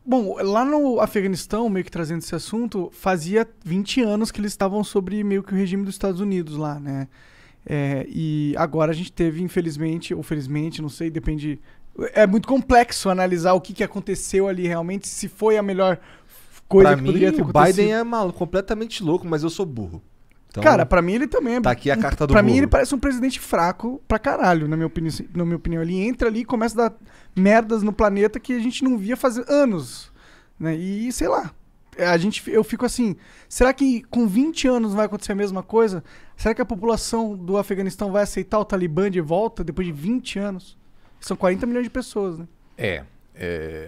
Bom, lá no Afeganistão, meio que trazendo esse assunto, fazia 20 anos que eles estavam sobre meio que o regime dos Estados Unidos lá, né? E agora a gente teve, infelizmente, ou felizmente, não sei, depende. É muito complexo analisar o que, que aconteceu ali realmente, se foi a melhor coisa Pra que poderia mim, ter o Biden acontecido. é maluco, completamente louco, mas eu sou burro. Cara, Então, pra mim ele também é. tá aqui a carta do Pra mim ele burro. parece um presidente fraco pra caralho, na minha opinião. Ele entra ali e começa a dar merdas no planeta que a gente não via fazer anos, né? E sei lá. Eu fico assim, será que com 20 anos vai acontecer a mesma coisa? Será que a população do Afeganistão vai aceitar o Talibã de volta depois de 20 anos? São 40 milhões de pessoas, né?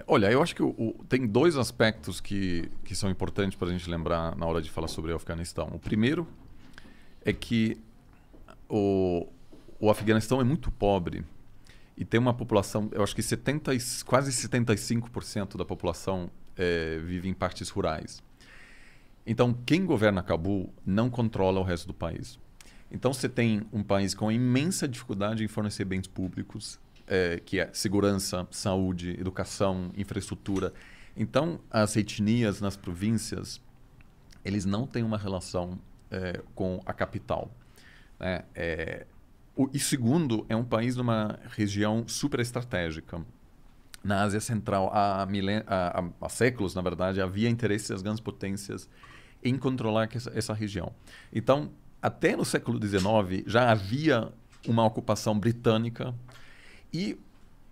Olha, eu acho que tem dois aspectos que são importantes para a gente lembrar na hora de falar sobre o Afeganistão. O primeiro é que o Afeganistão é muito pobre e tem uma população, eu acho que quase 75% da população vive em partes rurais. Então, quem governa Cabul não controla o resto do país. Então, você tem um país com imensa dificuldade em fornecer bens públicos, que é segurança, saúde, educação, infraestrutura. Então, as etnias nas províncias, eles não têm uma relação com a capital, né? E segundo, é um país numa região super estratégica. Na Ásia Central, há séculos, na verdade, havia interesse das grandes potências em controlar essa região. Então, até no século XIX, já havia uma ocupação britânica e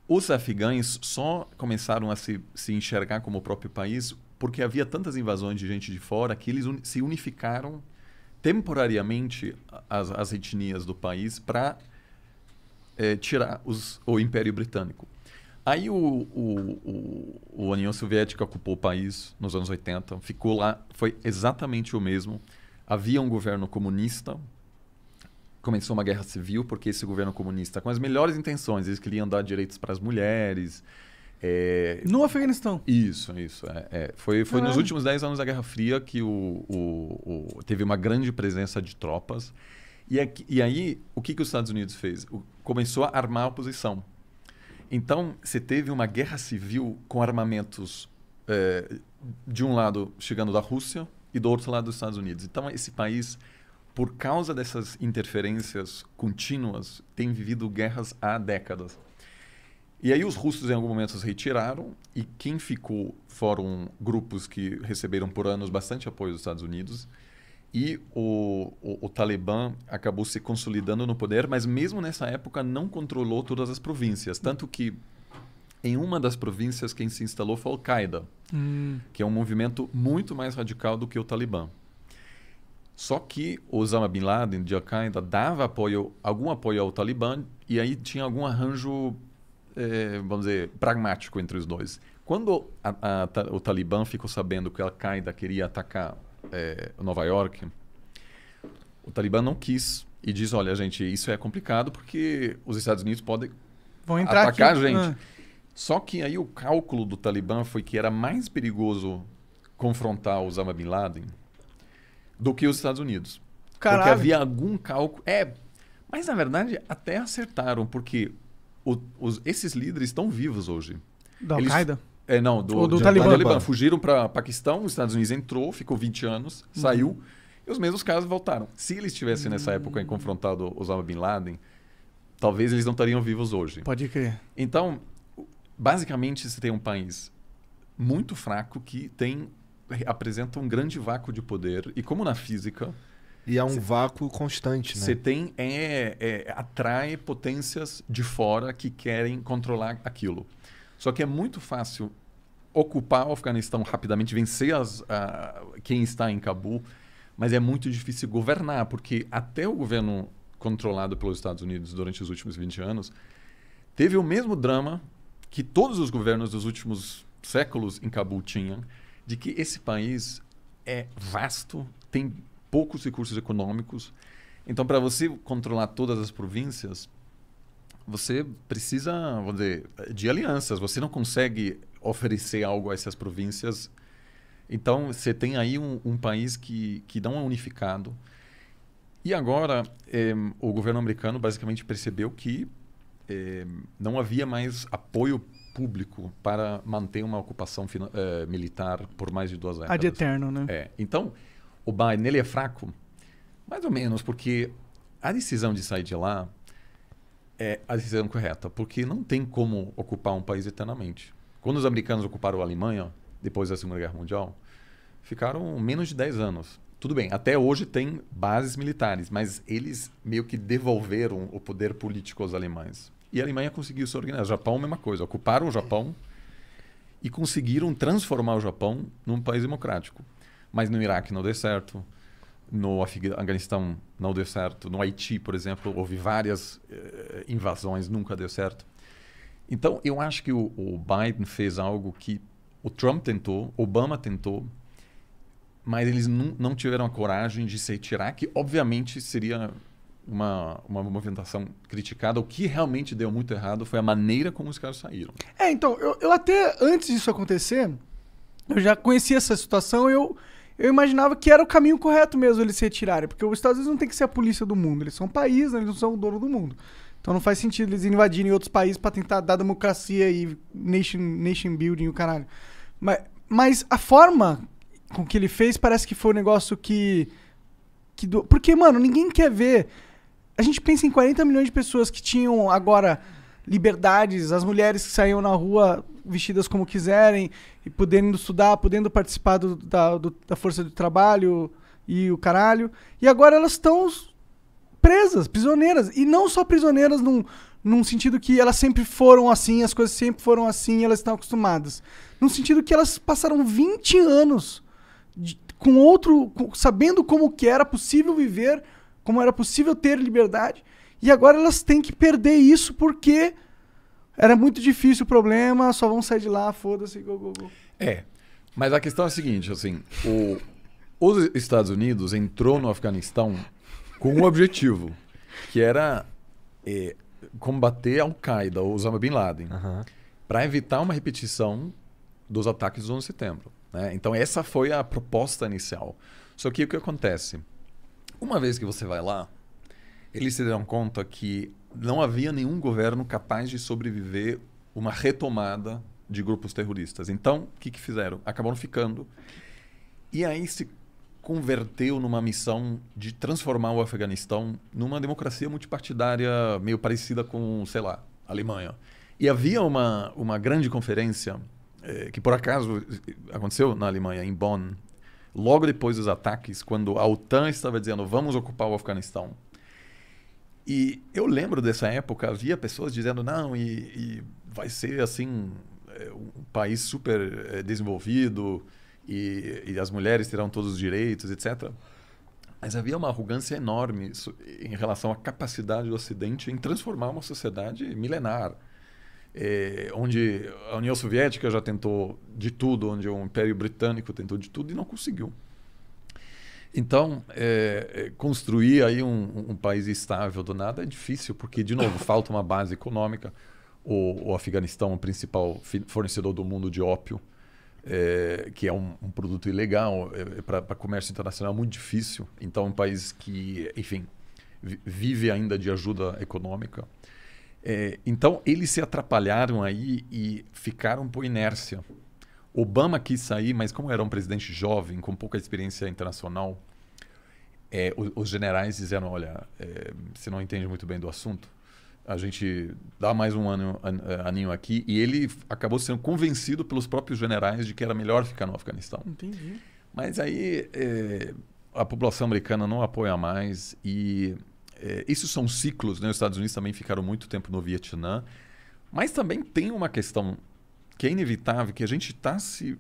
os afegães só começaram a se enxergar como o próprio país porque havia tantas invasões de gente de fora que eles se unificaram temporariamente as etnias do país para tirar o Império Britânico. Aí a União Soviética ocupou o país nos anos 80, ficou lá, foi exatamente o mesmo. Havia um governo comunista, começou uma guerra civil, porque esse governo comunista, com as melhores intenções, eles queriam dar direitos para as mulheres. No Afeganistão. Isso. Foi nos Caralho. últimos 10 anos da Guerra Fria que teve uma grande presença de tropas. E aí, o que os Estados Unidos fez? Começou a armar a oposição. Então, você teve uma guerra civil com armamentos de um lado chegando da Rússia e do outro lado dos Estados Unidos. Então, esse país, por causa dessas interferências contínuas, tem vivido guerras há décadas. E aí os russos em algum momento se retiraram e quem ficou foram grupos que receberam por anos bastante apoio dos Estados Unidos. E o Talibã acabou se consolidando no poder, mas mesmo nessa época não controlou todas as províncias. Tanto que em uma das províncias quem se instalou foi a Al-Qaeda, que é um movimento muito mais radical do que o Talibã. Só que Osama Bin Laden, de Al-Qaeda, dava algum apoio ao Talibã e aí tinha algum arranjo, vamos dizer, pragmático entre os dois. Quando o Talibã ficou sabendo que a Al-Qaeda queria atacar Nova York, o Talibã não quis e diz, olha, gente, isso é complicado porque os Estados Unidos podem Vão entrar atacar aqui. a gente. Só que aí o cálculo do Talibã foi que era mais perigoso confrontar Osama Bin Laden do que os Estados Unidos. Caralho. Porque havia algum cálculo... mas na verdade até acertaram, porque esses líderes estão vivos hoje. Da Al-Qaeda? Não, Ou do do Talibã. Talibã. Fugiram para Paquistão, os Estados Unidos entrou, ficou 20 anos, saiu, e os mesmos casos voltaram. Se eles tivessem nessa época confrontado Osama Bin Laden, talvez eles não estariam vivos hoje. Pode crer. Então, basicamente, você tem um país muito fraco que apresenta um grande vácuo de poder, e como na física... E é um vácuo constante, né? Você tem atrai potências de fora que querem controlar aquilo. Só que é muito fácil ocupar o Afeganistão rapidamente, vencer quem está em Cabul, mas é muito difícil governar, porque até o governo controlado pelos Estados Unidos durante os últimos 20 anos teve o mesmo drama que todos os governos dos últimos séculos em Cabul tinham, de que esse país é vasto, tem poucos recursos econômicos. Então, para você controlar todas as províncias, você precisa, vamos dizer, de alianças. Você não consegue oferecer algo a essas províncias. Então, você tem aí um país que não é unificado. E agora, o governo americano basicamente percebeu que não havia mais apoio público para manter uma ocupação militar por mais de 2 décadas. Ad eterno, né? Então, o Biden ele é fraco, mais ou menos, porque a decisão de sair de lá é a decisão correta, porque não tem como ocupar um país eternamente. Quando os americanos ocuparam a Alemanha, depois da Segunda Guerra Mundial, ficaram menos de 10 anos. Tudo bem, até hoje tem bases militares, mas eles meio que devolveram o poder político aos alemães. E a Alemanha conseguiu se organizar. O Japão, a mesma coisa. Ocuparam o Japão e conseguiram transformar o Japão num país democrático. Mas no Iraque não deu certo. No Afeganistão não deu certo. No Haiti, por exemplo, houve várias invasões, nunca deu certo. Então, eu acho que o Biden fez algo que o Trump tentou, Obama tentou, mas eles não tiveram a coragem de se retirar, que obviamente seria uma movimentação criticada. O que realmente deu muito errado foi a maneira como os caras saíram. Então, eu até, antes disso acontecer, eu já conhecia essa situação, eu imaginava que era o caminho correto mesmo eles se retirarem, porque os Estados Unidos não tem que ser a polícia do mundo, eles são um país, né? Eles não são o dono do mundo. Então não faz sentido eles invadirem outros países para tentar dar democracia e nation building e o caralho. Mas a forma com que ele fez parece que foi um negócio porque, mano, ninguém quer ver. A gente pensa em 40 milhões de pessoas que tinham agora liberdades, as mulheres que saíam na rua vestidas como quiserem e podendo estudar, podendo participar da força do trabalho e o caralho. E agora elas estão presas, prisioneiras. E não só prisioneiras num sentido que elas sempre foram assim, as coisas sempre foram assim e elas estão acostumadas. Num sentido que elas passaram 20 anos sabendo como que era possível viver, como era possível ter liberdade, e agora elas têm que perder isso porque era muito difícil o problema, só vão sair de lá, foda-se, go. Mas a questão é a seguinte, assim, os Estados Unidos entrou no Afeganistão com um objetivo, que era combater a Al-Qaeda, ou Osama Bin Laden, para evitar uma repetição dos ataques do 11 de setembro. Né? Então essa foi a proposta inicial. Só que o que acontece? Uma vez que você vai lá, eles se deram conta que não havia nenhum governo capaz de sobreviver uma retomada de grupos terroristas. Então, o que fizeram? Acabaram ficando. E aí se converteu numa missão de transformar o Afeganistão numa democracia multipartidária meio parecida com, sei lá, a Alemanha. E havia uma grande conferência que por acaso aconteceu na Alemanha, em Bonn, logo depois dos ataques, quando a OTAN estava dizendo vamos ocupar o Afeganistão. E eu lembro dessa época, havia pessoas dizendo não, e vai ser assim um país super desenvolvido e as mulheres terão todos os direitos, etc. Mas havia uma arrogância enorme em relação à capacidade do Ocidente em transformar uma sociedade milenar. Onde a União Soviética já tentou de tudo, onde o Império Britânico tentou de tudo e não conseguiu. Então, construir aí um país estável do nada é difícil, porque, de novo, falta uma base econômica. O Afeganistão é o principal fornecedor do mundo de ópio, que é um produto ilegal, para comércio internacional muito difícil. Então, é um país que, enfim, vive ainda de ajuda econômica. Então, eles se atrapalharam aí e ficaram por inércia. Obama quis sair, mas como era um presidente jovem, com pouca experiência internacional, os generais disseram, olha, você não entende muito bem do assunto, a gente dá mais um aninho aqui, e ele acabou sendo convencido pelos próprios generais de que era melhor ficar no Afeganistão. Entendi. Mas aí a população americana não apoia mais e... Esses são ciclos, né? Os Estados Unidos também ficaram muito tempo no Vietnã, mas também tem uma questão que é inevitável, que a gente está se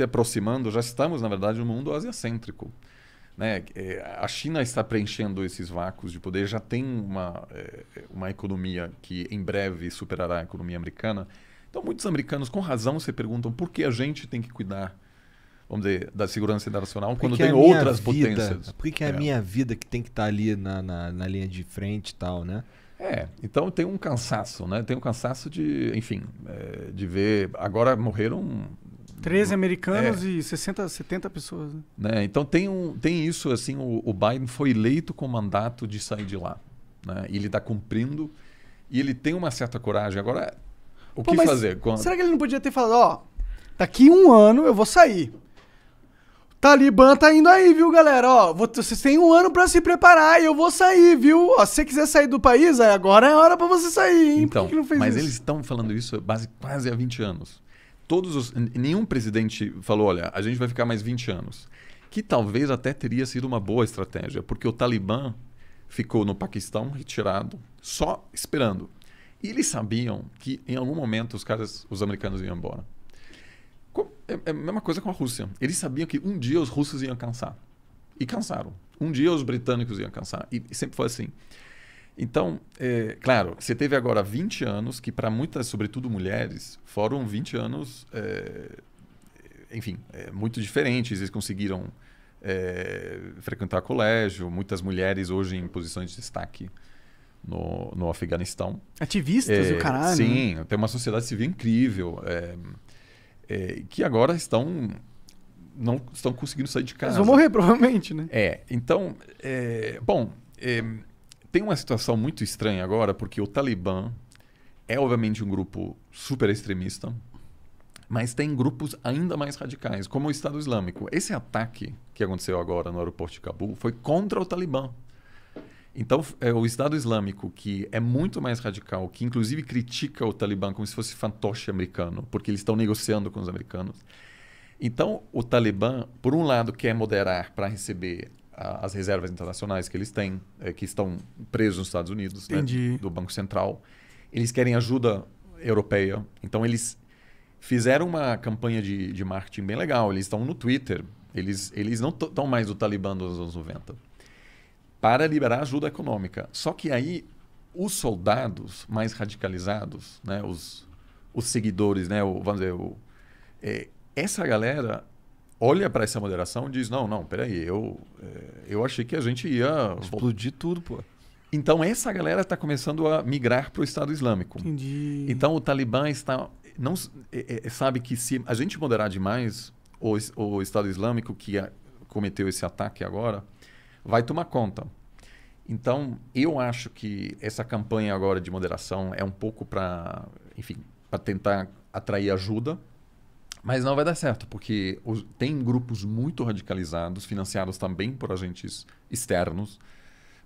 aproximando, já estamos, na verdade, no mundo asiacêntrico. Né? A China está preenchendo esses vácuos de poder, já tem uma economia que em breve superará a economia americana. Então, muitos americanos, com razão, se perguntam por que a gente tem que cuidar, vamos dizer, da segurança internacional quando tem outras potências. Por que é a minha vida que tem que estar ali na linha de frente e tal, né? Então tem um cansaço, né? Tem um cansaço de, enfim, de ver... Agora morreram... 13 americanos e 70 pessoas. Né? Então tem isso, assim, o Biden foi eleito com o mandato de sair de lá. Né? E ele está cumprindo e ele tem uma certa coragem. Agora, O Pô, que mas fazer? Será que ele não podia ter falado, ó, daqui 1 ano eu vou sair. Talibã tá indo aí, viu, galera? Ó, vocês têm 1 ano pra se preparar e eu vou sair, viu? Ó, se você quiser sair do país, aí agora é a hora pra você sair, hein? Então, Por que não fez mas isso? eles estão falando isso quase há 20 anos. Nenhum presidente falou, olha, a gente vai ficar mais 20 anos. Que talvez até teria sido uma boa estratégia, porque o Talibã ficou no Paquistão retirado, só esperando. E eles sabiam que em algum momento os americanos iam embora. É a mesma coisa com a Rússia. Eles sabiam que um dia os russos iam cansar. E cansaram. Um dia os britânicos iam cansar. E sempre foi assim. Então, claro, você teve agora 20 anos que para muitas, sobretudo mulheres, foram 20 anos, enfim, muito diferentes. Eles conseguiram frequentar colégio. Muitas mulheres hoje em posições de destaque no Afeganistão. Ativistas e o caralho. Sim, né? tem uma sociedade civil incrível. Que agora não estão conseguindo sair de casa. Eles vão morrer, provavelmente, né? Então, tem uma situação muito estranha agora, porque o Talibã é obviamente um grupo super extremista, mas tem grupos ainda mais radicais, como o Estado Islâmico. Esse ataque que aconteceu agora no aeroporto de Cabul foi contra o Talibã. Então, o Estado Islâmico, que é muito mais radical, que inclusive critica o Talibã como se fosse fantoche americano, porque eles estão negociando com os americanos. Então, o Talibã, por um lado, quer moderar para receber as reservas internacionais que eles têm, que estão presos nos Estados Unidos, né, do Banco Central. Eles querem ajuda europeia. Então, eles fizeram uma campanha de marketing bem legal. Eles estão no Twitter. Eles não estão mais o Talibã dos anos 90. Para liberar ajuda econômica. Só que aí, os soldados mais radicalizados, né, os seguidores, né, vamos dizer, essa galera olha para essa moderação e diz, não, peraí, eu achei que a gente ia explodir tudo, pô. Então, essa galera está começando a migrar para o Estado Islâmico. Entendi. Então, o Talibã sabe que se a gente moderar demais, o Estado Islâmico, que cometeu esse ataque agora, vai tomar conta. Então, eu acho que essa campanha agora de moderação é um pouco para tentar atrair ajuda, mas não vai dar certo, porque tem grupos muito radicalizados, financiados também por agentes externos,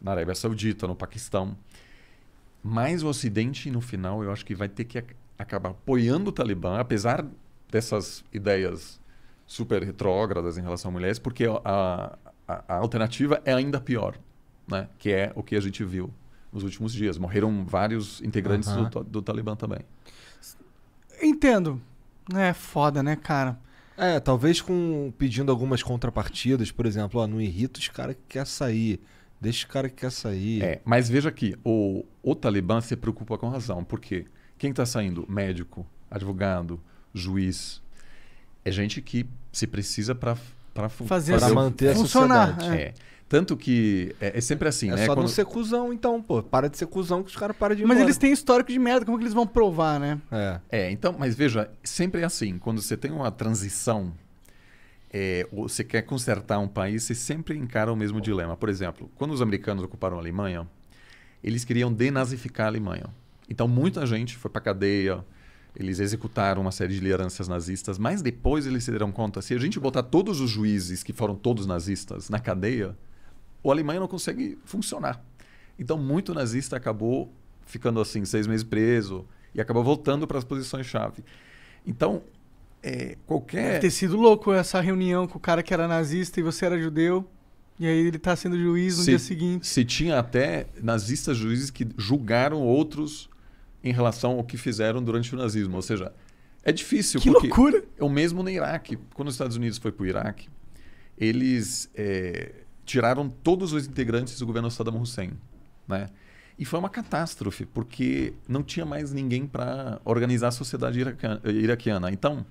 na Arábia Saudita, no Paquistão. Mas o Ocidente, no final, eu acho que vai ter que acabar apoiando o Talibã, apesar dessas ideias super retrógradas em relação a mulheres, porque a alternativa é ainda pior, né? Que é o que a gente viu nos últimos dias. Morreram vários integrantes do Talibã também. Entendo. É foda, né, cara? Talvez pedindo algumas contrapartidas, por exemplo, não irrita os caras que quer sair, deixa o cara que quer sair. Mas veja aqui, o Talibã se preocupa com razão, porque quem está saindo? Médico, advogado, juiz, é gente que se precisa para manter a sociedade. Tanto que é sempre assim, né? Só não ser cuzão, então, pô. Para de ser cuzão que os caras param de ir Mas embora. eles têm histórico de merda, como que eles vão provar, né? Então, mas veja, sempre é assim. Quando você tem uma transição, você quer consertar um país, você sempre encara o mesmo dilema. Por exemplo, quando os americanos ocuparam a Alemanha, eles queriam denazificar a Alemanha. Então, muita gente foi para cadeia, eles executaram uma série de lideranças nazistas, mas depois eles se deram conta, se a gente botar todos os juízes que foram todos nazistas na cadeia, a Alemanha não consegue funcionar. Então, muito nazista acabou ficando assim 6 meses preso e acabou voltando para as posições-chave. Então, Deve ter sido louco essa reunião com o cara que era nazista e você era judeu, e aí ele está sendo juiz no dia seguinte. Se tinha até nazistas juízes que julgaram outros em relação ao que fizeram durante o nazismo. Ou seja, é difícil. Que porque loucura! é o mesmo no Iraque. Quando os Estados Unidos foi para o Iraque, eles tiraram todos os integrantes do governo Saddam Hussein, né? E foi uma catástrofe, porque não tinha mais ninguém para organizar a sociedade iraquiana. Então,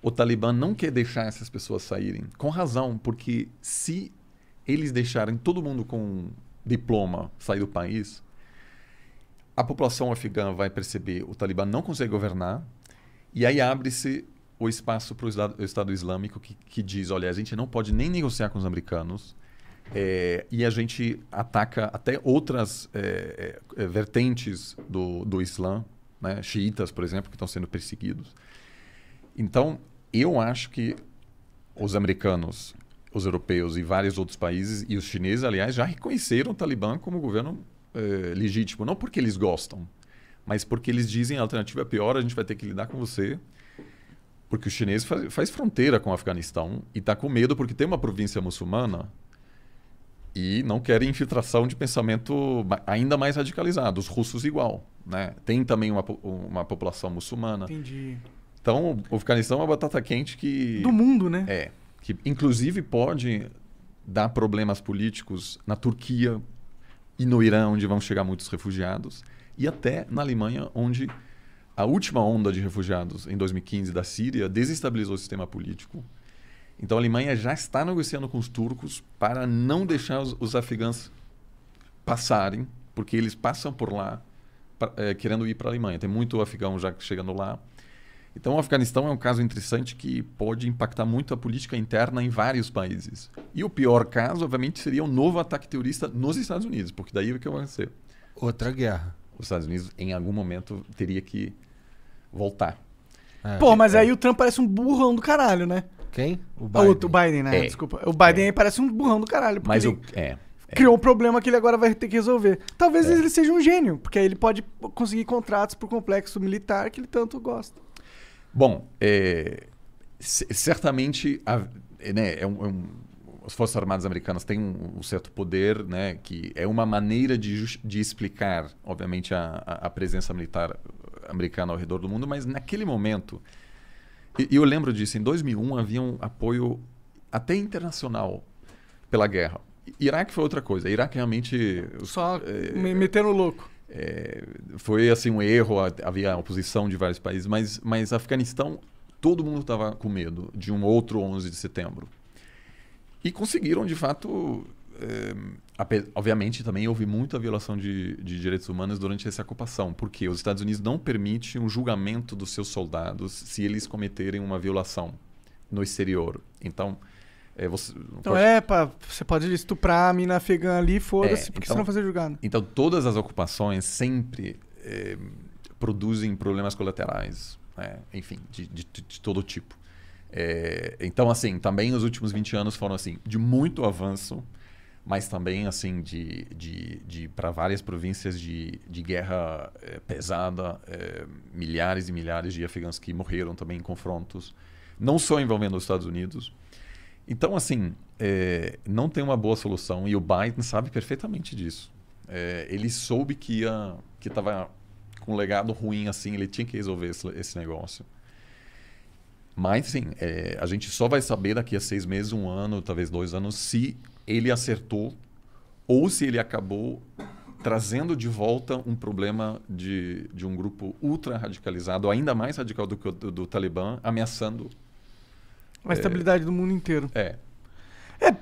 o Talibã não quer deixar essas pessoas saírem, com razão, porque se eles deixarem todo mundo com diploma sair do país, a população afegã vai perceber que o Talibã não consegue governar, e aí abre-se o espaço para o Estado Islâmico que diz, olha, a gente não pode nem negociar com os americanos, e a gente ataca até outras vertentes do Islã, né? Xiitas, por exemplo, que estão sendo perseguidos. Então, eu acho que os americanos, os europeus e vários outros países, e os chineses, aliás, já reconheceram o Talibã como governo legítimo. Não porque eles gostam, mas porque eles dizem a alternativa é pior, a gente vai ter que lidar com você. Porque o chinês faz fronteira com o Afeganistão e está com medo porque tem uma província muçulmana e não querem infiltração de pensamento ainda mais radicalizado. Os russos igual, né? Tem também uma população muçulmana. Entendi. Então, o Afeganistão é uma batata quente que... Do mundo, né? Que inclusive pode dar problemas políticos na Turquia e no Irã, onde vão chegar muitos refugiados, e até na Alemanha, onde a última onda de refugiados em 2015 da Síria desestabilizou o sistema político. Então a Alemanha já está negociando com os turcos para não deixar os afegãos passarem, porque eles passam por lá querendo ir para a Alemanha. Tem muito afegão já chegando lá. Então o Afeganistão é um caso interessante que pode impactar muito a política interna em vários países. E o pior caso, obviamente, seria um novo ataque terrorista nos Estados Unidos, porque daí o que vai acontecer? Outra guerra. Os Estados Unidos, em algum momento, teria que voltar. Pô, mas aí o Trump parece um burrão do caralho, né? Quem? O Biden. O Biden, né? Desculpa. O Biden aí parece um burrão do caralho. Porque Mas ele criou um problema que ele agora vai ter que resolver. Talvez ele seja um gênio, porque aí ele pode conseguir contratos pro complexo militar que ele tanto gosta. Bom, certamente as Forças Armadas Americanas têm um certo poder, né, que é uma maneira de explicar, obviamente, a presença militar americana ao redor do mundo, mas naquele momento, e eu lembro disso, em 2001 havia um apoio até internacional pela guerra. Iraque foi outra coisa. Iraque realmente... Só metendo louco. Foi assim um erro, havia oposição de vários países, mas Afeganistão, todo mundo estava com medo de um outro 11 de setembro. E conseguiram, de fato... obviamente, também houve muita violação de direitos humanos durante essa ocupação, porque os Estados Unidos não permitem um julgamento dos seus soldados se eles cometerem uma violação no exterior. Então... você pode estuprar a mina afegã ali, foda-se, porque você não vai ser julgado. Então, todas as ocupações sempre produzem problemas colaterais, né? Enfim, de todo tipo. Então, assim, também os últimos 20 anos foram assim, de muito avanço, mas também assim, para várias províncias de guerra pesada, milhares e milhares de afegãos que morreram também em confrontos, não só envolvendo os Estados Unidos. Então, assim, não tem uma boa solução e o Biden sabe perfeitamente disso. Ele soube que estava com um legado ruim, assim, ele tinha que resolver esse negócio. Mas, sim, a gente só vai saber daqui a 6 meses, 1 ano, talvez 2 anos, se ele acertou ou se ele acabou trazendo de volta um problema de um grupo ultra radicalizado, ainda mais radical do que o do Talibã, ameaçando a estabilidade do mundo inteiro. É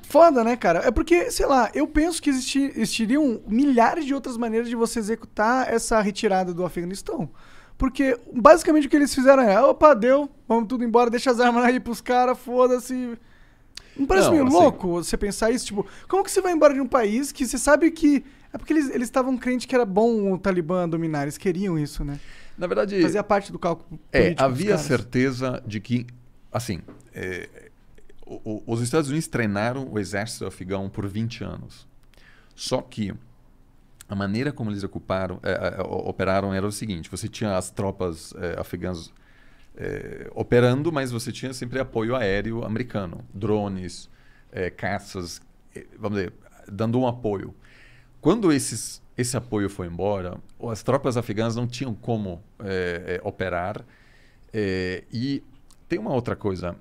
foda, né, cara? É porque, sei lá, eu penso que existiriam milhares de outras maneiras de você executar essa retirada do Afeganistão. Porque, basicamente, o que eles fizeram opa, deu, vamos tudo embora, deixa as armas aí pros caras, foda-se. Não parece meio louco você pensar isso? Tipo, como que você vai embora de um país que você sabe que... É porque eles estavam crentes que era bom o Talibã dominar, eles queriam isso, né? Na verdade... Fazia parte do cálculo político havia certeza de que, assim... os Estados Unidos treinaram o exército afegão por 20 anos. Só que a maneira como eles operaram era o seguinte: você tinha as tropas afegãs operando, mas você tinha sempre apoio aéreo americano, drones, caças, vamos dizer, dando um apoio. Quando esse apoio foi embora, as tropas afegãs não tinham como operar. E tem uma outra coisa.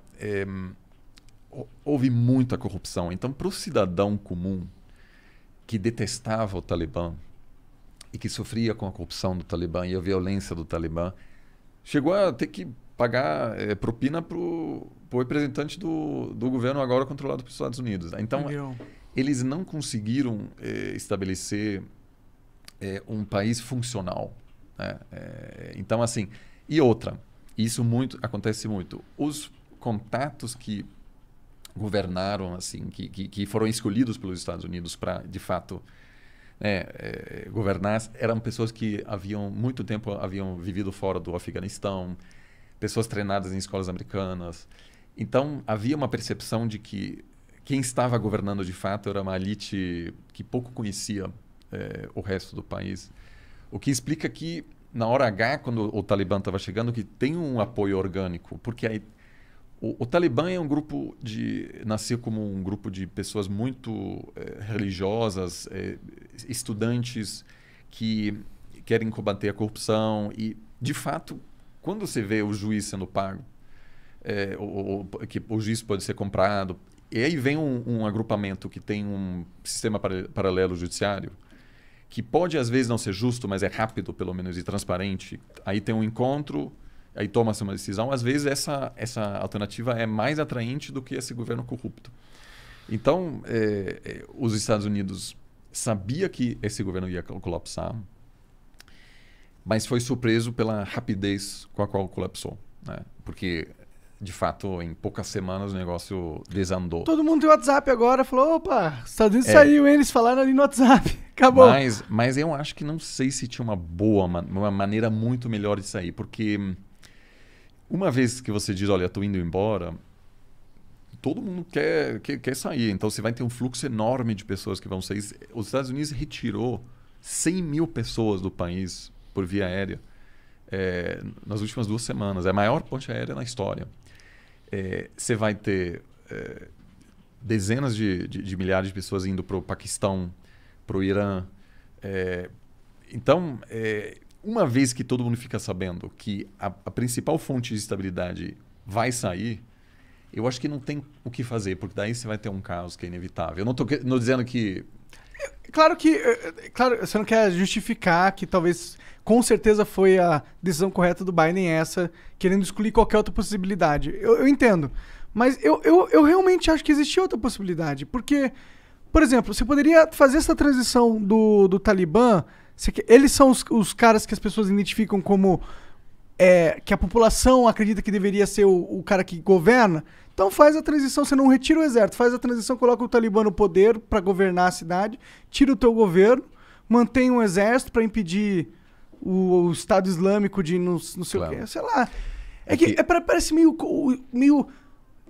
Houve muita corrupção. Então, para o cidadão comum que detestava o Talibã e que sofria com a corrupção do Talibã e a violência do Talibã, chegou a ter que pagar propina para o representante do governo agora controlado pelos Estados Unidos. Então, eles não conseguiram estabelecer um país funcional, né? Então, assim... E outra, isso acontece muito. Os contatos que governaram, assim, que foram escolhidos pelos Estados Unidos para, de fato, governar, eram pessoas que muito tempo haviam vivido fora do Afeganistão, pessoas treinadas em escolas americanas. Então, havia uma percepção de que quem estava governando de fato era uma elite que pouco conhecia o resto do país. O que explica que, na hora H, quando o Talibã estava chegando, que tem um apoio orgânico, porque aí, o Talibã é um grupo nasceu como um grupo de pessoas muito religiosas, estudantes que querem combater a corrupção e, de fato, quando você vê o juiz sendo pago, que o juiz pode ser comprado, e aí vem um agrupamento que tem um sistema paralelo judiciário, que pode às vezes não ser justo, mas é rápido pelo menos e transparente. Aí tem um encontro, aí toma-se uma decisão. Às vezes essa alternativa é mais atraente do que esse governo corrupto. Então, os Estados Unidos sabia que esse governo ia colapsar, mas foi surpreso pela rapidez com a qual colapsou, né? Porque, de fato, em poucas semanas o negócio desandou. Todo mundo tem WhatsApp agora, falou, opa, Estados Unidos saiu, hein? Eles falaram ali no WhatsApp, acabou. Mas eu acho que não sei se tinha uma maneira muito melhor de sair, porque uma vez que você diz, olha, estou indo embora, todo mundo quer sair. Então você vai ter um fluxo enorme de pessoas que vão sair. Os Estados Unidos retirou 100 mil pessoas do país por via aérea nas últimas 2 semanas. É a maior ponte aérea na história. Você vai ter dezenas de milhares de pessoas indo para o Paquistão, para o Irã. Então, uma vez que todo mundo fica sabendo que a principal fonte de estabilidade vai sair, eu acho que não tem o que fazer, porque daí você vai ter um caos que é inevitável. Eu não estou dizendo que... Claro, você não quer justificar que talvez, com certeza foi a decisão correta do Biden essa, querendo excluir qualquer outra possibilidade. Eu entendo. Mas eu realmente acho que existia outra possibilidade. Porque, por exemplo, você poderia fazer essa transição do Talibã. Eles são os caras que as pessoas identificam como que a população acredita que deveria ser o cara que governa. Então faz a transição, você não retira o exército, faz a transição, coloca o Talibã no poder para governar a cidade, tira o teu governo, mantém um exército para impedir o Estado Islâmico de não sei o quê, sei lá. Parece meio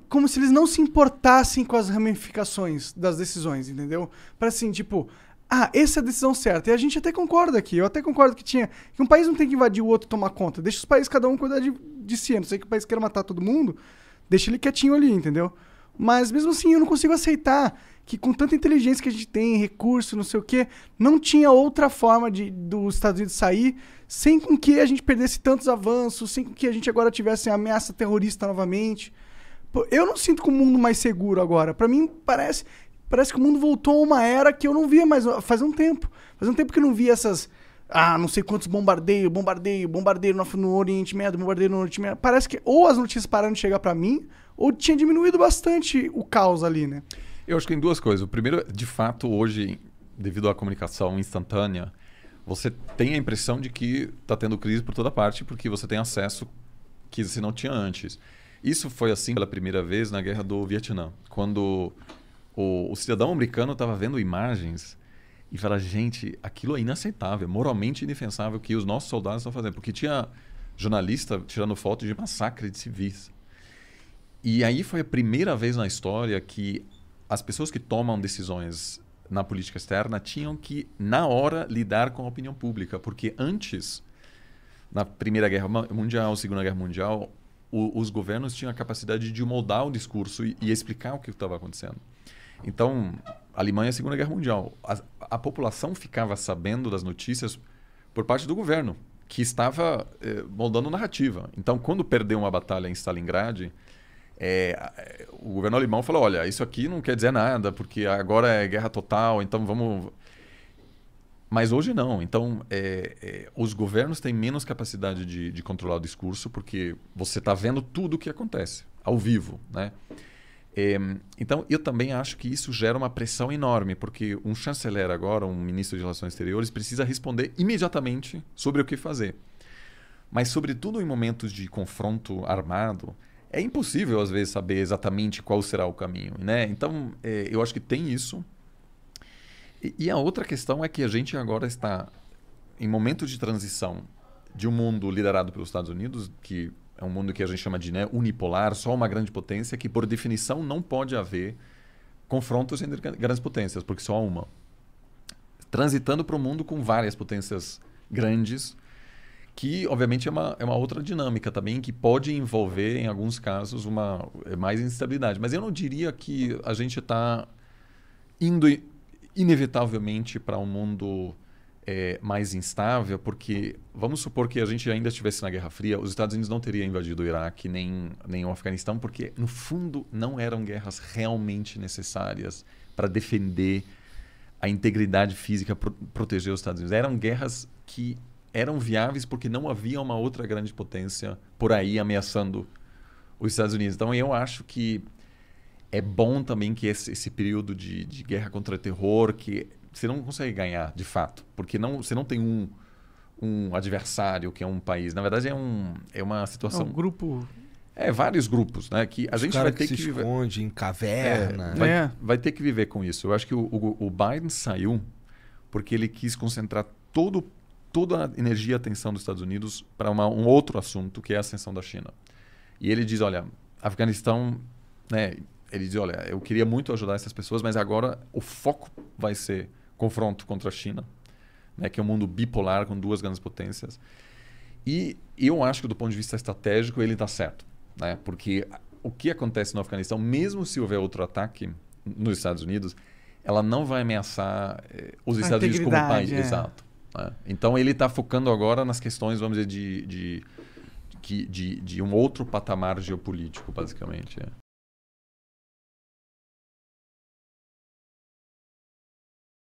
como se eles não se importassem com as ramificações das decisões, entendeu? Parece assim, tipo, essa é a decisão certa. E a gente até concorda aqui, eu até concordo que um país não tem que invadir o outro e tomar conta. Deixa os países, cada um cuidar de si. A não sei que o país queira matar todo mundo, deixa ele quietinho ali, entendeu? Mas mesmo assim eu não consigo aceitar que com tanta inteligência que a gente tem, recurso, não sei o quê, não tinha outra forma dos Estados Unidos sair sem com que a gente perdesse tantos avanços, sem com que a gente agora tivesse ameaça terrorista novamente. Pô, eu não sinto com o mundo mais seguro agora. Pra mim parece que o mundo voltou a uma era que eu não via mais faz um tempo. Faz um tempo que eu não via essas... não sei quantos bombardeio no Oriente Médio, bombardeio no Oriente Médio. Parece que ou as notícias pararam de chegar pra mim, ou tinha diminuído bastante o caos ali, né? Eu acho que tem 2 coisas. O primeiro, de fato, hoje, devido à comunicação instantânea, você tem a impressão de que está tendo crise por toda parte, porque você tem acesso que você não tinha antes. Isso foi assim pela primeira vez na Guerra do Vietnã, quando o cidadão americano estava vendo imagens e fala, gente, aquilo é inaceitável, moralmente indefensável que os nossos soldados estão fazendo. Porque tinha jornalista tirando foto de massacre de civis. E aí foi a primeira vez na história que as pessoas que tomam decisões na política externa tinham que, na hora, lidar com a opinião pública. Porque antes, na Primeira Guerra Mundial, Segunda Guerra Mundial, os governos tinham a capacidade de moldar o discurso e explicar o que estava acontecendo. Então, Alemanha, Segunda Guerra Mundial. A população ficava sabendo das notícias por parte do governo, que estava moldando narrativa. Então, quando perdeu uma batalha em Stalingrad, o governo alemão falou, olha, isso aqui não quer dizer nada, porque agora é guerra total, então vamos... Mas hoje não. Então, os governos têm menos capacidade de controlar o discurso, porque você está vendo tudo o que acontece, ao vivo, né? Então, eu também acho que isso gera uma pressão enorme, porque um chanceler agora, um ministro de Relações Exteriores, precisa responder imediatamente sobre o que fazer. Mas, sobretudo em momentos de confronto armado, é impossível, às vezes, saber exatamente qual será o caminho, né? Então, eu acho que tem isso. E a outra questão é que a gente agora está em momento de transição de um mundo liderado pelos Estados Unidos, que é um mundo que a gente chama de, né, unipolar, só uma grande potência, que por definição não pode haver confrontos entre grandes potências, porque só há uma. Transitando para um mundo com várias potências grandes, que obviamente é uma outra dinâmica também, que pode envolver, em alguns casos, uma mais instabilidade. Mas eu não diria que a gente está indo inevitavelmente para um mundo mais instável, porque vamos supor que a gente ainda estivesse na Guerra Fria, os Estados Unidos não teriam invadido o Iraque nem o Afeganistão, porque no fundo não eram guerras realmente necessárias para defender a integridade física, proteger os Estados Unidos. Eram guerras que eram viáveis porque não havia uma outra grande potência por aí ameaçando os Estados Unidos. Então eu acho que é bom também que esse período de guerra contra o terror, que você não consegue ganhar, de fato, porque você não tem um adversário que é um país. Na verdade, é uma situação... É um grupo... vários grupos, né? Que a gente vai ter que viver... esconde em caverna. Vai ter que viver com isso. Eu acho que o Biden saiu porque ele quis concentrar toda a energia e atenção dos Estados Unidos para um outro assunto, que é a ascensão da China. E ele diz, olha, Afeganistão... né? Ele diz, olha, eu queria muito ajudar essas pessoas, mas agora o foco vai ser confronto contra a China, né, que é um mundo bipolar com duas grandes potências. E eu acho que do ponto de vista estratégico ele está certo, né, porque o que acontece no Afeganistão, mesmo se houver outro ataque nos Estados Unidos, ela não vai ameaçar os Estados Unidos como país. Exato. Né? Então ele está focando agora nas questões, vamos dizer, de um outro patamar geopolítico, basicamente.